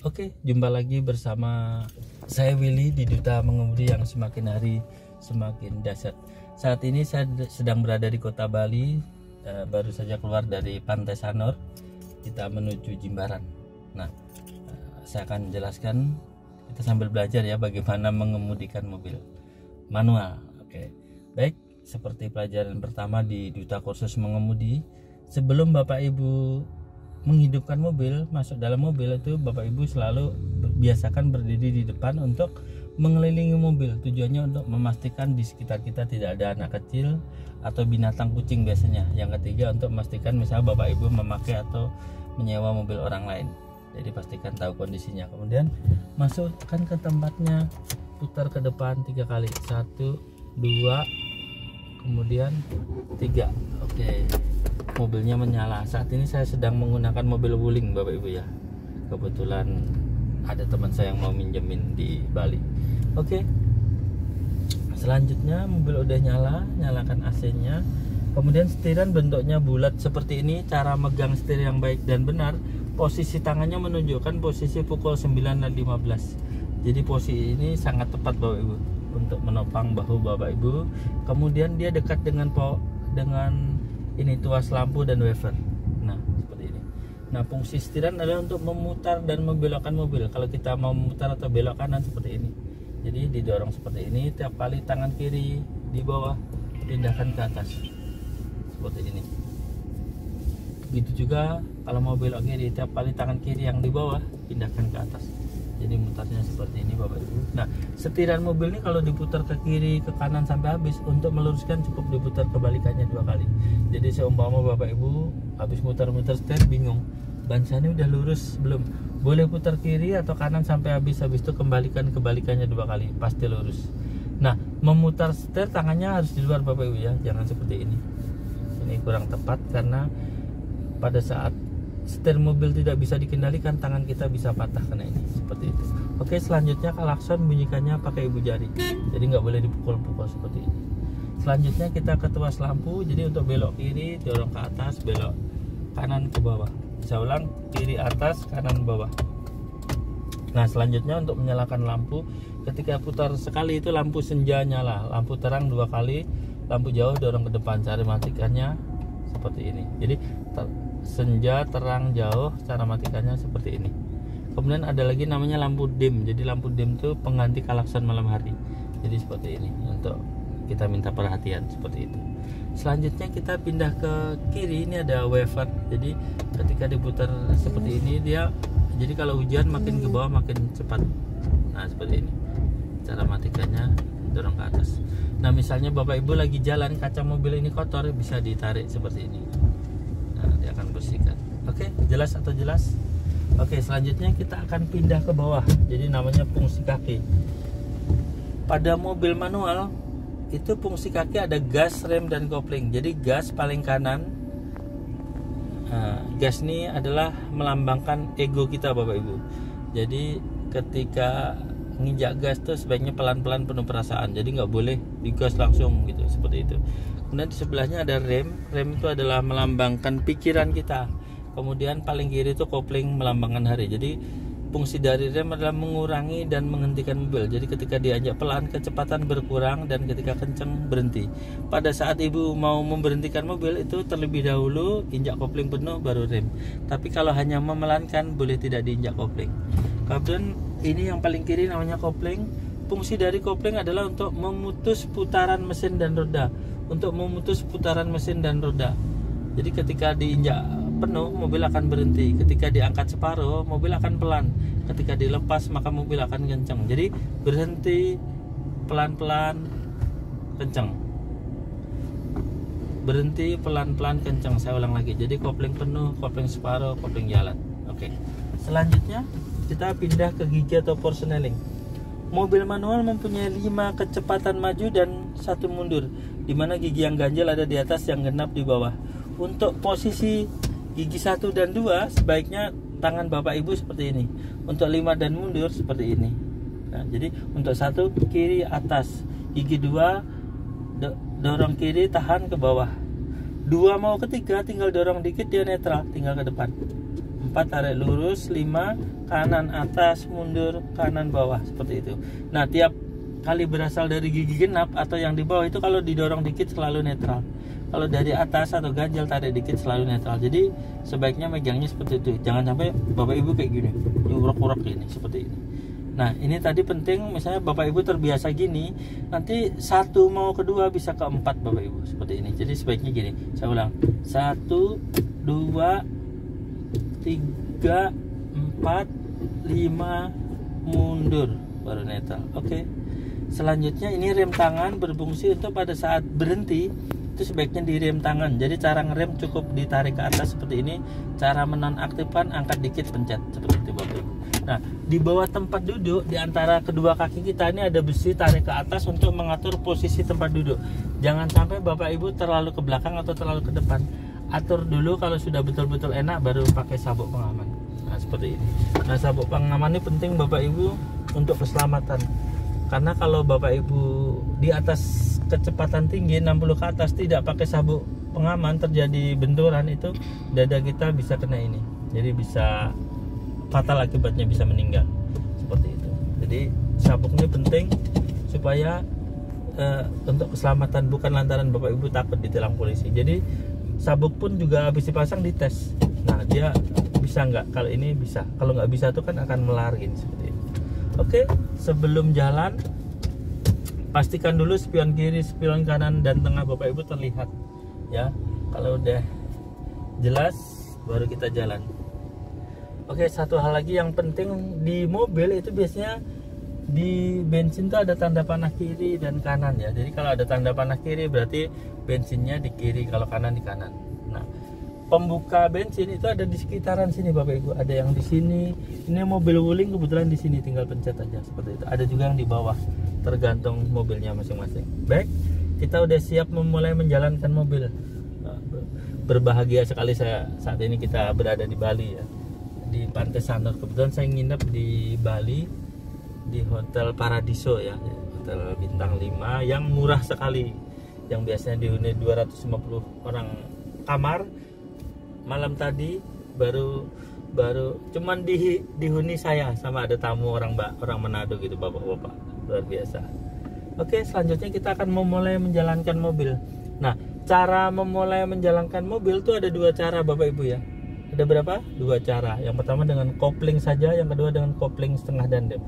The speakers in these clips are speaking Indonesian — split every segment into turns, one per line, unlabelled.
Oke, jumpa lagi bersama saya Willy di Duta Mengemudi yang semakin hari semakin dahsyat. Saat ini saya sedang berada di kota Bali, baru saja keluar dari Pantai Sanur, kita menuju Jimbaran. Nah, saya akan jelaskan, kita sambil belajar ya bagaimana mengemudikan mobil manual. Oke, baik, seperti pelajaran pertama di Duta Kursus Mengemudi, sebelum Bapak Ibu menghidupkan mobil, masuk dalam mobil itu Bapak Ibu selalu biasakan berdiri di depan untuk mengelilingi mobil. Tujuannya untuk memastikan di sekitar kita tidak ada anak kecil atau binatang kucing biasanya. Yang ketiga untuk memastikan misalnya Bapak Ibu memakai atau menyewa mobil orang lain. Jadi pastikan tahu kondisinya. Kemudian masukkan ke tempatnya, putar ke depan 3 kali. 1, 2, kemudian 3. Oke. Mobilnya menyala. Saat ini saya sedang menggunakan mobil wuling Bapak Ibu ya. Kebetulan ada teman saya yang mau minjemin di Bali. Oke. Selanjutnya mobil udah nyala, nyalakan AC-nya. Kemudian setiran bentuknya bulat seperti ini. Cara megang setir yang baik dan benar. Posisi tangannya menunjukkan posisi pukul 9.15. Jadi posisi ini sangat tepat Bapak Ibu untuk menopang bahu Bapak Ibu. Kemudian dia dekat dengan ini tuas lampu dan wafer. Nah, seperti ini. Nah, fungsi setiran adalah untuk memutar dan membelokkan mobil. Kalau kita mau memutar atau belok kanan seperti ini. Jadi didorong seperti ini. Tiap kali tangan kiri di bawah pindahkan ke atas. Seperti ini. Begitu juga kalau mau belok kiri, tiap kali tangan kiri yang di bawah pindahkan ke atas. Jadi mutarnya seperti ini Bapak Ibu. Nah, setiran mobil ini kalau diputar ke kiri, ke kanan sampai habis, untuk meluruskan cukup diputar kebalikannya 2 kali. Jadi seumpama Bapak Ibu habis muter-muter setir bingung, ban saya ini udah lurus belum? Boleh putar kiri atau kanan sampai habis itu kembalikan kebalikannya 2 kali, pasti lurus. Nah, memutar setir tangannya harus di luar Bapak Ibu ya, jangan seperti ini. Ini kurang tepat karena pada saat setir mobil tidak bisa dikendalikan, tangan kita bisa patah kena ini, seperti itu. Oke, selanjutnya klakson bunyikannya pakai ibu jari, jadi nggak boleh dipukul-pukul seperti ini. Selanjutnya kita ke tuas lampu, jadi untuk belok kiri dorong ke atas, belok kanan ke bawah. Saya ulang, kiri atas, kanan bawah. Nah, selanjutnya untuk menyalakan lampu, ketika putar sekali itu lampu senja nyala, lampu terang 2 kali, lampu jauh dorong ke depan, cari matikannya seperti ini. Jadi senja, terang, jauh, cara matikannya seperti ini. Kemudian ada lagi namanya lampu dim. Jadi lampu dim itu pengganti klakson malam hari. Jadi seperti ini untuk kita minta perhatian seperti itu. Selanjutnya kita pindah ke kiri, ini ada wafer. Jadi ketika diputar seperti ini dia, jadi kalau hujan makin ke bawah makin cepat. Nah, seperti ini. Cara matikannya dorong ke atas. Nah, misalnya Bapak Ibu lagi jalan, kaca mobil ini kotor, bisa ditarik seperti ini. Nah, dia akan bersihkan. Oke, jelas atau jelas? Oke, selanjutnya kita akan pindah ke bawah. Jadi namanya fungsi kaki. Pada mobil manual itu fungsi kaki ada gas, rem, dan kopling. Jadi gas paling kanan. Nah, gas ini adalah melambangkan ego kita Bapak Ibu. Jadi ketika nginjak gas tuh sebaiknya pelan-pelan penuh perasaan. Jadi nggak boleh digas langsung gitu, seperti itu. Kemudian di sebelahnya ada rem. Rem itu adalah melambangkan pikiran kita. Kemudian paling kiri itu kopling melambangkan hari. Jadi fungsi dari rem adalah mengurangi dan menghentikan mobil. Jadi ketika diajak pelan kecepatan berkurang dan ketika kencang berhenti. Pada saat Ibu mau memberhentikan mobil itu terlebih dahulu injak kopling penuh baru rem. Tapi kalau hanya memelankan boleh tidak diinjak kopling. Kemudian ini yang paling kiri namanya kopling. Fungsi dari kopling adalah untuk memutus putaran mesin dan roda. Untuk memutus putaran mesin dan roda. Jadi ketika diinjak penuh mobil akan berhenti. Ketika diangkat separuh mobil akan pelan. Ketika dilepas maka mobil akan kencang. Jadi berhenti, pelan-pelan, kencang. Berhenti, pelan-pelan, kencang. Saya ulang lagi. Jadi kopling penuh, kopling separuh, kopling jalan. Oke. Selanjutnya kita pindah ke gigi atau portioneling. Mobil manual mempunyai 5 kecepatan maju dan 1 mundur, di mana gigi yang ganjil ada di atas, yang genap di bawah. Untuk posisi gigi 1 dan 2 sebaiknya tangan Bapak Ibu seperti ini. Untuk 5 dan mundur seperti ini. Nah, jadi untuk 1 kiri atas, gigi 2 dorong kiri, tahan ke bawah. 2 mau ke 3 tinggal dorong dikit, dia netral, tinggal ke depan. 4 tarik lurus, 5 kanan atas, mundur, kanan bawah, seperti itu. Nah, tiap kali berasal dari gigi genap atau yang di bawah itu kalau didorong dikit selalu netral. Kalau dari atas atau ganjal tarik dikit selalu netral. Jadi sebaiknya megangnya seperti itu. Jangan sampai Bapak Ibu kayak gini, diurek-urek gini seperti ini. Nah, ini tadi penting, misalnya Bapak Ibu terbiasa gini, nanti 1 mau kedua bisa ke 4 Bapak Ibu seperti ini. Jadi sebaiknya gini. Saya ulang. 1 2 3 4 5 mundur baru netral. Oke. Selanjutnya ini rem tangan berfungsi untuk pada saat berhenti itu sebaiknya di rem tangan. Jadi cara ngerem cukup ditarik ke atas seperti ini. Cara menonaktifkan angkat dikit pencet seperti itu Bapak Ibu. Nah, di bawah tempat duduk di antara kedua kaki kita ini ada besi tarik ke atas untuk mengatur posisi tempat duduk. Jangan sampai Bapak Ibu terlalu ke belakang atau terlalu ke depan. Atur dulu, kalau sudah betul-betul enak baru pakai sabuk pengaman. Nah, seperti ini. Nah, sabuk pengaman ini penting Bapak Ibu untuk keselamatan. Karena kalau Bapak Ibu di atas kecepatan tinggi 60 ke atas tidak pakai sabuk pengaman, terjadi benturan, itu dada kita bisa kena ini. Jadi bisa fatal, akibatnya bisa meninggal. Seperti itu. Jadi sabuk ini penting supaya untuk keselamatan, bukan lantaran Bapak Ibu takut ditilang polisi. Jadi sabuk pun juga habis dipasang dites. Nah, dia bisa nggak? Kalau ini bisa. Kalau nggak bisa tuh kan akan melarin seperti itu. Oke, sebelum jalan pastikan dulu spion kiri, spion kanan dan tengah Bapak Ibu terlihat ya. Kalau udah jelas baru kita jalan. Oke, satu hal lagi yang penting di mobil itu biasanya di bensin tuh ada tanda panah kiri dan kanan ya. Jadi kalau ada tanda panah kiri berarti bensinnya di kiri, kalau kanan di kanan. Nah, pembuka bensin itu ada di sekitaran sini Bapak Ibu. Ada yang di sini. Ini mobil wuling kebetulan di sini, tinggal pencet aja seperti itu. Ada juga yang di bawah, tergantung mobilnya masing-masing. Baik, kita udah siap memulai menjalankan mobil. Berbahagia sekali saya saat ini kita berada di Bali ya, di Pantai Sanur. Kebetulan saya nginep di Bali di Hotel Paradiso ya, hotel bintang 5 yang murah sekali. Yang biasanya dihuni 250 orang kamar, malam tadi baru cuman dihuni saya sama ada tamu orang Manado gitu, bapak-bapak, luar biasa. Oke, selanjutnya kita akan memulai menjalankan mobil. Nah, cara memulai menjalankan mobil itu ada 2 cara Bapak Ibu ya. Ada berapa? 2 cara. Yang pertama dengan kopling saja, yang kedua dengan kopling setengah dandem.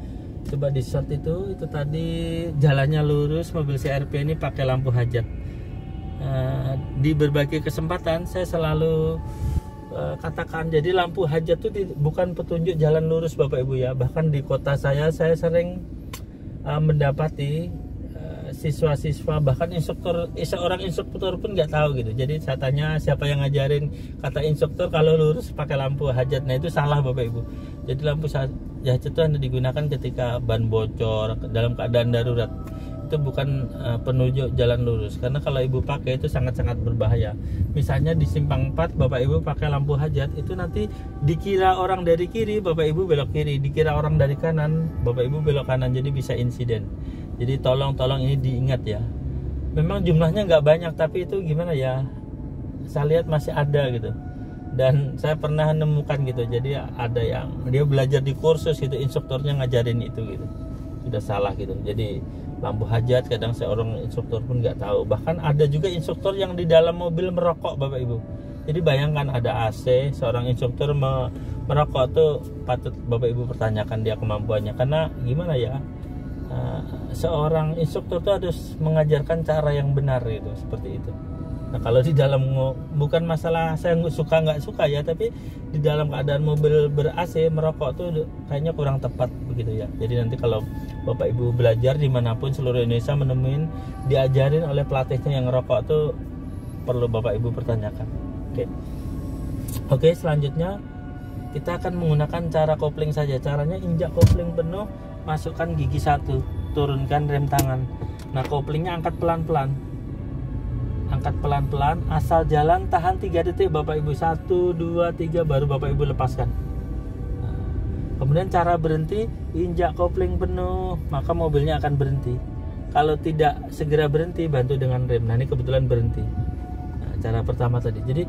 Coba di shot itu tadi jalannya lurus, mobil CRP ini pakai lampu hajat. Di berbagai kesempatan saya selalu katakan, jadi lampu hajat itu bukan petunjuk jalan lurus Bapak Ibu ya. Bahkan di kota saya sering mendapati siswa-siswa, bahkan seorang instruktur pun nggak tahu gitu. Jadi saya tanya siapa yang ngajarin, kata instruktur kalau lurus pakai lampu hajat. Nah, itu salah Bapak Ibu. Jadi lampu hajat itu hanya digunakan ketika ban bocor, dalam keadaan darurat. Itu bukan penunjuk jalan lurus, karena kalau Ibu pakai itu sangat-sangat berbahaya. Misalnya di simpang 4 Bapak Ibu pakai lampu hajat, itu nanti dikira orang dari kiri Bapak Ibu belok kiri, dikira orang dari kanan Bapak Ibu belok kanan, jadi bisa insiden. Jadi tolong ini diingat ya. Memang jumlahnya nggak banyak, tapi itu gimana ya, saya lihat masih ada gitu. Dan saya pernah nemukan gitu, jadi ada yang dia belajar di kursus itu, instrukturnya ngajarin itu gitu, sudah salah gitu. Jadi lampu hajat kadang seorang instruktur pun nggak tahu. Bahkan ada juga instruktur yang di dalam mobil merokok Bapak Ibu. Jadi bayangkan ada AC, seorang instruktur merokok tuh patut Bapak Ibu pertanyakan dia kemampuannya. Karena gimana ya, seorang instruktur tuh harus mengajarkan cara yang benar gitu, seperti itu. Nah, kalau di dalam, bukan masalah saya nggak suka ya, tapi di dalam keadaan mobil ber-AC merokok tuh kayaknya kurang tepat begitu ya. Jadi nanti kalau Bapak Ibu belajar dimanapun seluruh Indonesia menemuin diajarin oleh pelatihnya yang ngerokok tuh, perlu Bapak Ibu pertanyakan. Oke, selanjutnya kita akan menggunakan cara kopling saja. Caranya injak kopling penuh, masukkan gigi 1, turunkan rem tangan. Nah, koplingnya angkat pelan-pelan. Angkat pelan-pelan, asal jalan, tahan 3 detik Bapak Ibu. 1, 2, 3 baru Bapak Ibu lepaskan. Nah, kemudian cara berhenti, injak kopling penuh, maka mobilnya akan berhenti. Kalau tidak segera berhenti, bantu dengan rem. Nah, ini kebetulan berhenti. Nah, cara pertama tadi. Jadi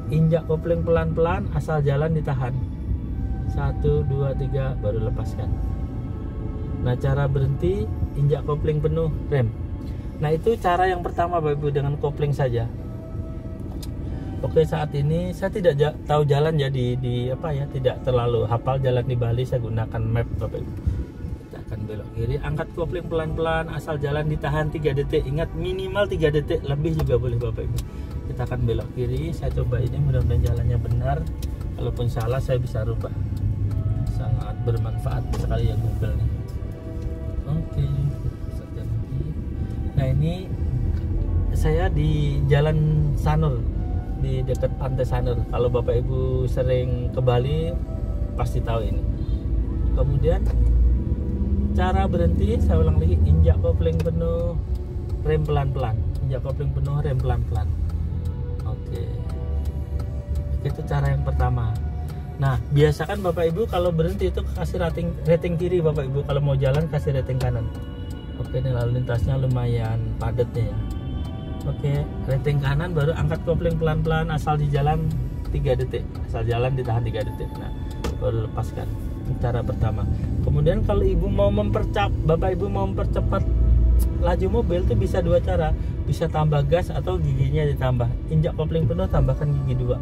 injak kopling pelan-pelan, asal jalan ditahan. 1, 2, 3, baru lepaskan. Nah, cara berhenti, injak kopling penuh, rem. Nah, itu cara yang pertama Bapak Ibu, dengan kopling saja. Oke, saat ini saya tidak tahu jalan ya di apa ya, tidak terlalu hafal jalan di Bali. Saya gunakan map Bapak Ibu. Kita akan belok kiri, angkat kopling pelan-pelan, asal jalan ditahan 3 detik. Ingat, minimal 3 detik, lebih juga boleh Bapak Ibu. Kita akan belok kiri. Saya coba ini, mudah-mudahan jalannya benar. Kalaupun salah saya bisa rubah. Sangat bermanfaat sekali ya Google nih. Oke. Nah, ini saya di Jalan Sanur, di dekat Pantai Sanur. Kalau Bapak Ibu sering ke Bali pasti tahu ini. Kemudian cara berhenti, saya ulang lagi, injak kopling penuh, rem pelan-pelan. Injak kopling penuh, rem pelan-pelan. Oke. Itu cara yang pertama. Nah, biasakan Bapak Ibu kalau berhenti itu kasih rating kiri Bapak Ibu. Kalau mau jalan kasih rating kanan. Oke, ini lalu lintasnya lumayan padatnya ya. Oke, rating kanan, baru angkat kopling pelan-pelan, asal di jalan 3 detik. Asal jalan ditahan 3 detik. Nah, baru lepaskan. Cara pertama. Kemudian kalau Bapak Ibu mau mempercepat laju mobil itu bisa 2 cara. Bisa tambah gas atau giginya ditambah. Injak kopling penuh, tambahkan gigi 2.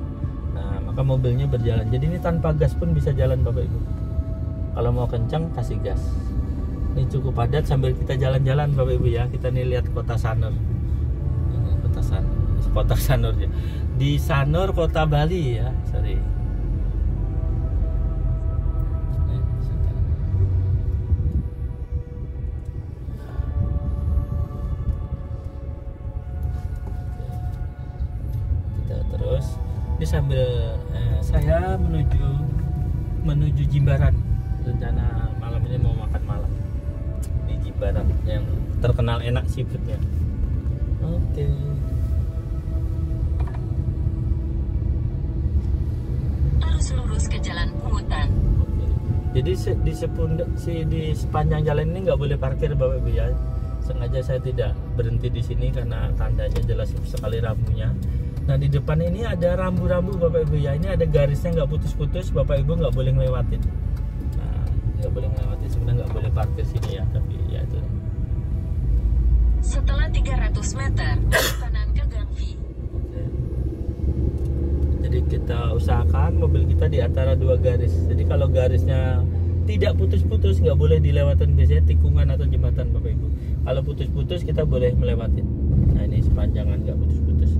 Nah, maka mobilnya berjalan. Jadi ini tanpa gas pun bisa jalan Bapak Ibu. Kalau mau kencang kasih gas. Ini cukup padat sambil kita jalan-jalan Bapak Ibu ya. Kita nih lihat kota Sanur. Ini kota Sanur ya. Di Sanur, kota Bali ya. Sorry. Kita terus. Ini sambil saya menuju Jimbaran. Rencana malam ini mau makan malam di Jimbaran yang terkenal enak seafoodnya. Oke.
Terus lurus ke jalan pungutan.
Oke. Jadi di sepanjang jalan ini nggak boleh parkir Bapak Ibu ya. Sengaja saya tidak berhenti di sini karena tandanya jelas sekali rambunya. Nah, di depan ini ada rambu-rambu Bapak Ibu ya. Ini ada garisnya nggak putus-putus, Bapak Ibu nggak boleh ngelewatin. Nggak boleh melewati, sebenarnya nggak boleh parkir sini ya, tapi ya itu.
Setelah 300 meter belok kanan ke Gang V.
Oke. Jadi kita usahakan mobil kita di antara 2 garis. Jadi kalau garisnya tidak putus-putus nggak boleh dilewatin, biasanya tikungan atau jembatan Bapak Ibu. Kalau putus-putus kita boleh melewatin. Nah, ini sepanjangan nggak putus-putus.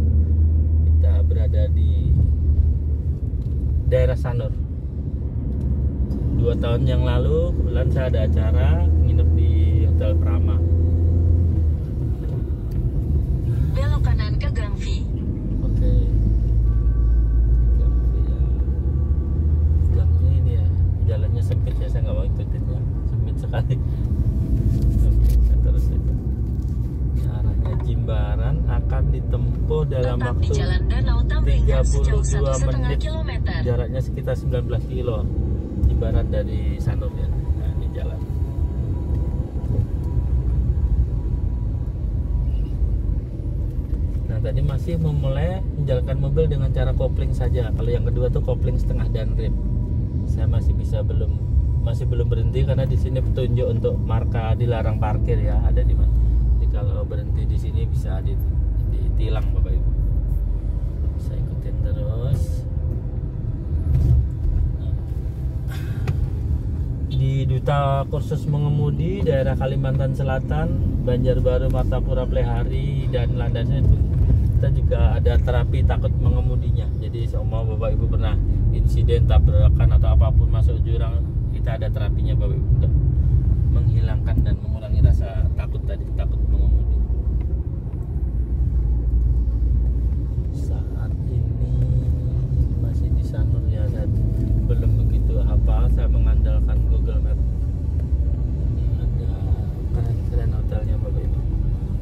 Kita berada di daerah Sanur. 2 tahun yang lalu kebetulan saya ada acara nginep di Hotel Prama.
Belok kanan ke Gang V.
Oke. Gang V ya. Gangnya ini ya, jalannya sempit ya, saya nggak mau ikutin ya, sempit sekali. Oke, kita terus aja. Arahnya Jimbaran akan ditempuh dalam
Tetap
waktu
di Jalan Danau Tambringan sejauh
32
1,5
menit.
kilometer.
Jaraknya sekitar 19 kilo. Barat dari Sanur ya. Nah, ini jalan. Nah, tadi masih memulai menjalankan mobil dengan cara kopling saja. Kalau yang kedua tuh kopling setengah dan rem. Saya masih belum berhenti karena di sini petunjuk untuk marka dilarang parkir ya, ada di mana. Jadi kalau berhenti di sini bisa ditilang Bapak Ibu. Saya ikutin terus. Di Duta Kursus Mengemudi daerah Kalimantan Selatan, Banjarbaru, Martapura, Plehari dan landasannya itu kita juga ada terapi takut mengemudinya. Jadi semua Bapak Ibu pernah insiden tabrakan atau apapun masuk jurang, kita ada terapinya Bapak Ibu untuk menghilangkan dan mengurangi rasa takut mengemudi. Saat ini masih di Sanur ya, saya belum begitu hafal, saya mengandalkan Google Map. Ini ada keren-keren hotelnya Bapak Ibu.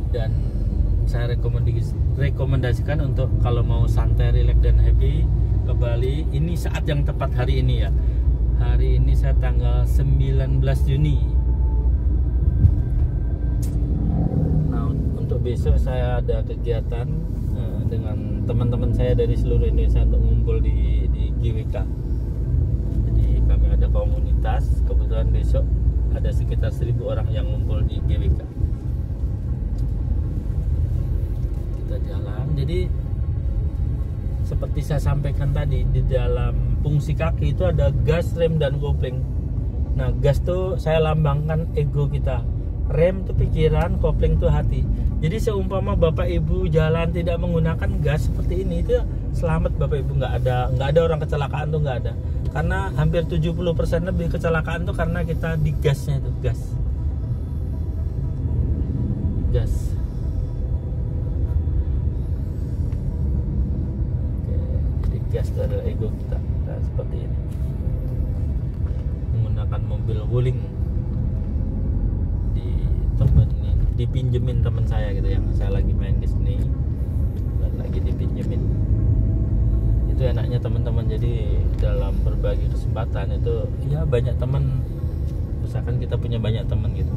Dan saya rekomendasikan untuk kalau mau santai, relax dan happy ke Bali, ini saat yang tepat hari ini ya. Hari ini saya tanggal 19 Juni. Nah, untuk besok saya ada kegiatan dengan teman-teman saya dari seluruh Indonesia untuk ngumpul di GWK. Jadi kami ada komunitas, kebetulan besok ada sekitar 1.000 orang yang ngumpul di GWK. Kita jalan. Jadi seperti saya sampaikan tadi, di dalam fungsi kaki itu ada gas, rem, dan kopling. Nah, gas tuh saya lambangkan ego kita, rem tuh pikiran, kopling tuh hati. Jadi seumpama Bapak Ibu jalan tidak menggunakan gas seperti ini, itu selamat Bapak Ibu, nggak ada orang kecelakaan tuh, nggak ada. Karena hampir 70% lebih kecelakaan tuh karena kita di gasnya itu, gas. Oke, jadi gas itu adalah ego kita. Nah, seperti ini. Menggunakan mobil wuling, dipinjemin teman saya gitu, yang saya lagi main ke sini dan lagi dipinjemin. Itu enaknya teman-teman, jadi dalam berbagi kesempatan itu ya banyak teman, usahakan kita punya banyak teman gitu,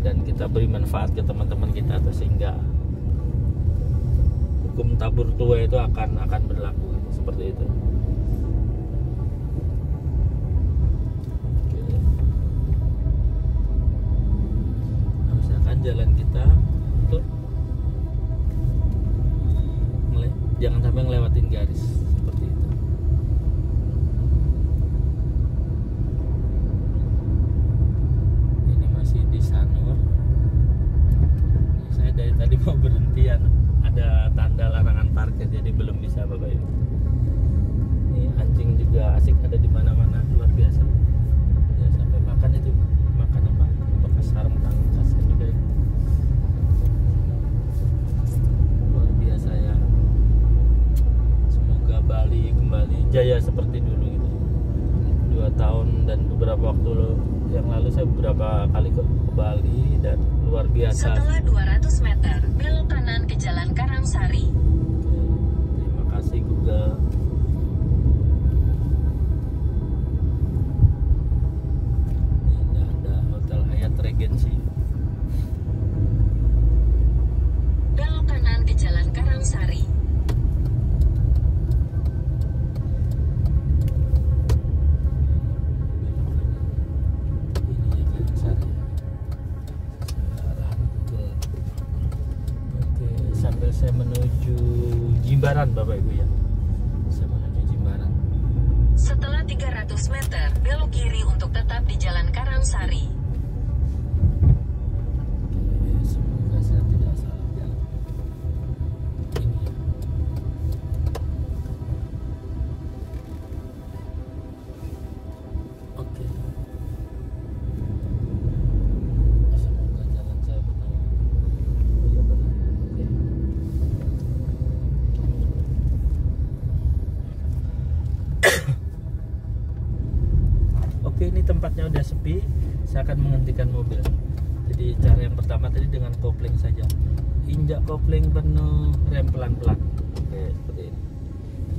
dan kita beri manfaat ke teman-teman kita tuh, sehingga hukum tabur tua itu akan berlaku gitu, seperti itu. Jalan kita untuk jangan sampai ngelewatin garis seperti itu. Ini masih di Sanur. Saya dari tadi mau berhentian, ada tanda larangan parkir, jadi belum bisa Bapak Ibu. Ini anjing juga asik ada di mana-mana, luar biasa. Ya, sampai makan itu, makan apa? Bekas sarung tangan kasihan juga ya. Saya semoga Bali kembali jaya seperti dulu gitu. 2 tahun dan beberapa waktu yang lalu saya beberapa kali ke Bali dan luar biasa.
Setelah 200 meter belok kanan ke Jalan Karangsari.
Oke, terima kasih Google. Ini ada Hotel Hyatt Regency.
Ke Jalan Karangsari.
Ini ya Karangsari. Oke, sambil saya menuju Jimbaran Bapak Ibu ya. Saya menuju Jimbaran.
Setelah 300 meter belok kiri untuk tetap di Jalan Karangsari.
Oke, ini tempatnya udah sepi, saya akan menghentikan mobil. Jadi cara yang pertama tadi dengan kopling saja, injak kopling penuh, rem pelan-pelan. Oke, seperti ini.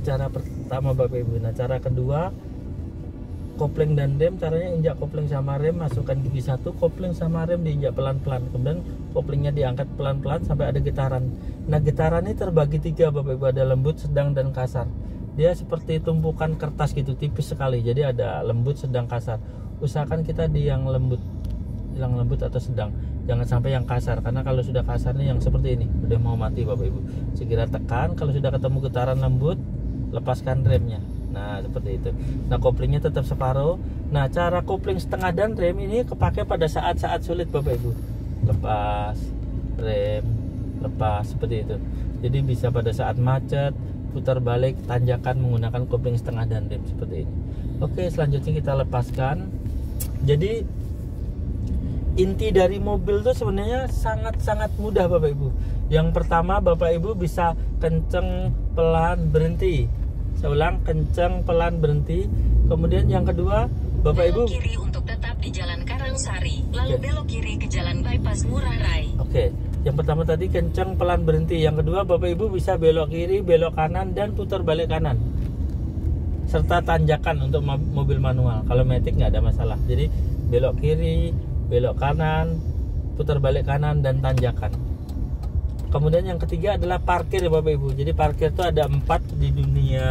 Cara pertama Bapak Ibu. Nah, cara kedua, kopling dan rem, caranya injak kopling sama rem, masukkan gigi satu, kopling sama rem diinjak pelan-pelan, kemudian koplingnya diangkat pelan-pelan sampai ada getaran. Nah, getaran ini terbagi 3 Bapak Ibu, ada lembut, sedang, dan kasar. Dia seperti tumpukan kertas gitu, tipis sekali. Jadi ada lembut, sedang, kasar. Usahakan kita di yang lembut atau sedang. Jangan sampai yang kasar, karena kalau sudah kasar nih yang seperti ini udah mau mati Bapak Ibu. Segera tekan, kalau sudah ketemu getaran lembut, lepaskan remnya. Nah, seperti itu. Nah, koplingnya tetap separuh. Nah, cara kopling setengah dan rem ini kepake pada saat-saat sulit Bapak Ibu. Lepas rem, lepas, seperti itu. Jadi bisa pada saat macet, putar balik, tanjakan menggunakan kopling setengah dan rem seperti ini. Oke, selanjutnya kita lepaskan. Jadi inti dari mobil itu sebenarnya sangat-sangat mudah Bapak Ibu. Yang pertama Bapak Ibu bisa kenceng, pelan, berhenti. Saya ulang, kenceng, pelan, berhenti. Kemudian yang kedua Bapak Ibu
belok kiri untuk tetap di Jalan Karangsari, lalu belok kiri ke Jalan Bypass Ngurah Rai.
Oke. Yang pertama tadi kenceng, pelan, berhenti. Yang kedua Bapak Ibu bisa belok kiri, belok kanan, dan putar balik kanan, serta tanjakan untuk mobil manual. Kalau matic nggak ada masalah. Jadi belok kiri, belok kanan, putar balik kanan, dan tanjakan. Kemudian yang ketiga adalah parkir ya Bapak Ibu. Jadi parkir itu ada 4 di dunia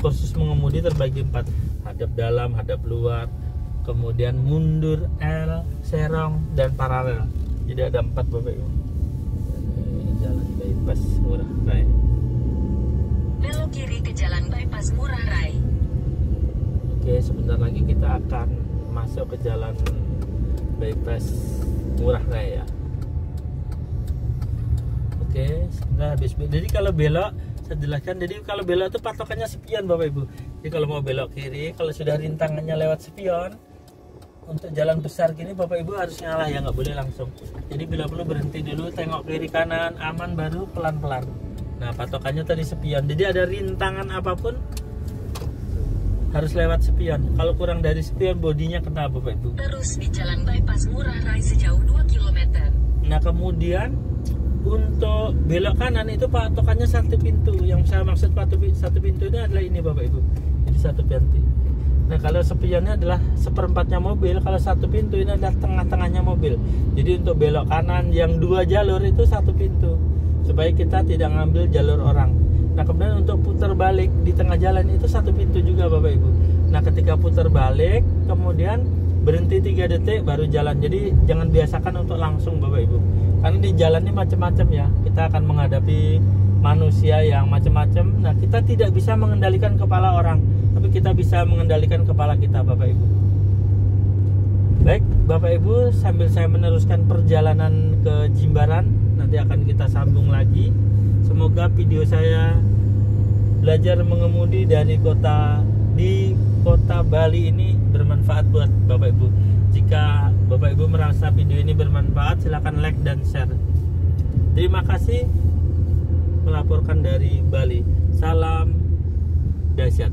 kursus mengemudi, terbagi 4. Hadap dalam, hadap luar, kemudian mundur, L, serong, dan paralel. Jadi ada 4 Bapak Ibu. Ini jalan bypass Ngurah Rai.
Belok kiri ke jalan bypass Ngurah Rai.
Oke, sebentar lagi kita akan masuk ke jalan bypass Ngurah Rai ya. Oke, sebentar habis. Jadi kalau belok, saya jelaskan. Jadi kalau belok itu patokannya spion Bapak Ibu. Jadi kalau mau belok kiri, kalau sudah rintangannya lewat spion, untuk jalan besar gini Bapak Ibu harus ngalah ya, nggak boleh langsung. Jadi bila perlu berhenti dulu, tengok kiri kanan, aman, baru pelan-pelan. Nah patokannya tadi spion. Jadi ada rintangan apapun harus lewat spion. Kalau kurang dari spion, bodinya kena Bapak Ibu.
Terus di jalan bypass Ngurah Rai sejauh 2 km.
Nah kemudian untuk belok kanan itu patokannya 1 pintu. Yang saya maksud 1 pintu ini adalah ini Bapak Ibu. Jadi 1 pintu. Nah kalau spionnya adalah 1/4-nya mobil. Kalau 1 pintu ini adalah tengah-tengahnya mobil. Jadi untuk belok kanan yang 2 jalur itu 1 pintu, supaya kita tidak ngambil jalur orang. Nah kemudian untuk putar balik di tengah jalan itu 1 pintu juga Bapak Ibu. Nah ketika putar balik kemudian berhenti 3 detik baru jalan. Jadi jangan biasakan untuk langsung Bapak Ibu, karena di jalan ini macam-macam ya. Kita akan menghadapi manusia yang macam-macam. Nah kita tidak bisa mengendalikan kepala orang, tapi kita bisa mengendalikan kepala kita Bapak Ibu. Baik Bapak Ibu, sambil saya meneruskan perjalanan ke Jimbaran, nanti akan kita sambung lagi. Semoga video saya belajar mengemudi dari kota Bali ini bermanfaat buat Bapak Ibu. Jika Bapak Ibu merasa video ini bermanfaat, silakan like dan share. Terima kasih. Melaporkan dari Bali. Salam dahsyat.